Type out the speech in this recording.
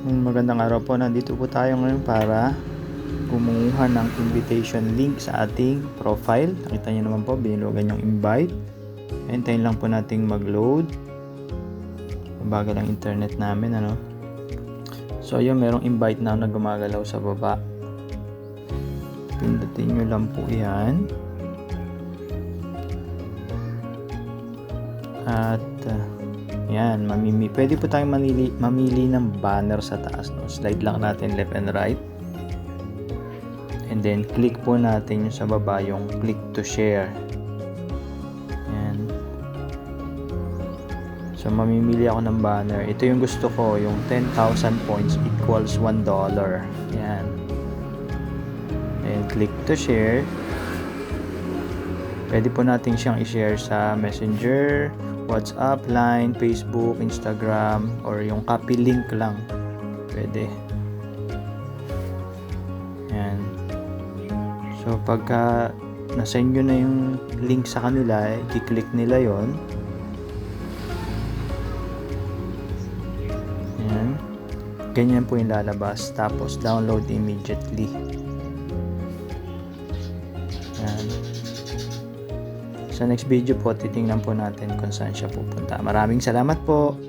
Magandang araw po. Nandito po tayo ngayon para kumuha ng invitation link sa ating profile. Nakita niyo naman po, binulogan yung invite. Hintayin lang po nating mag-load. Mabagal ang internet namin, ano. So, ayun, merong invite na gumagalaw sa baba. Pindutin nyo lang po yan. At yan, pwede po tayong mamili ng banner sa taas, no? Slide lang natin left and right. And then click po natin yung sa baba, yung click to share. Yan. So mamimili ako ng banner. Ito yung gusto ko, yung 10,000 points equals $1. Yan. And click to share. Pwede po natin siyang i-share sa Messenger, WhatsApp, Line, Facebook, Instagram, or yung copy link lang. Pwede. Yan. So, pagka na-send nyo na yung link sa kanila, i-click nila yon. Yan. Ganyan po yung lalabas. Tapos, download immediately. Yan. Sa next video po, titingnan po natin kung saan siya pupunta. Maraming salamat po!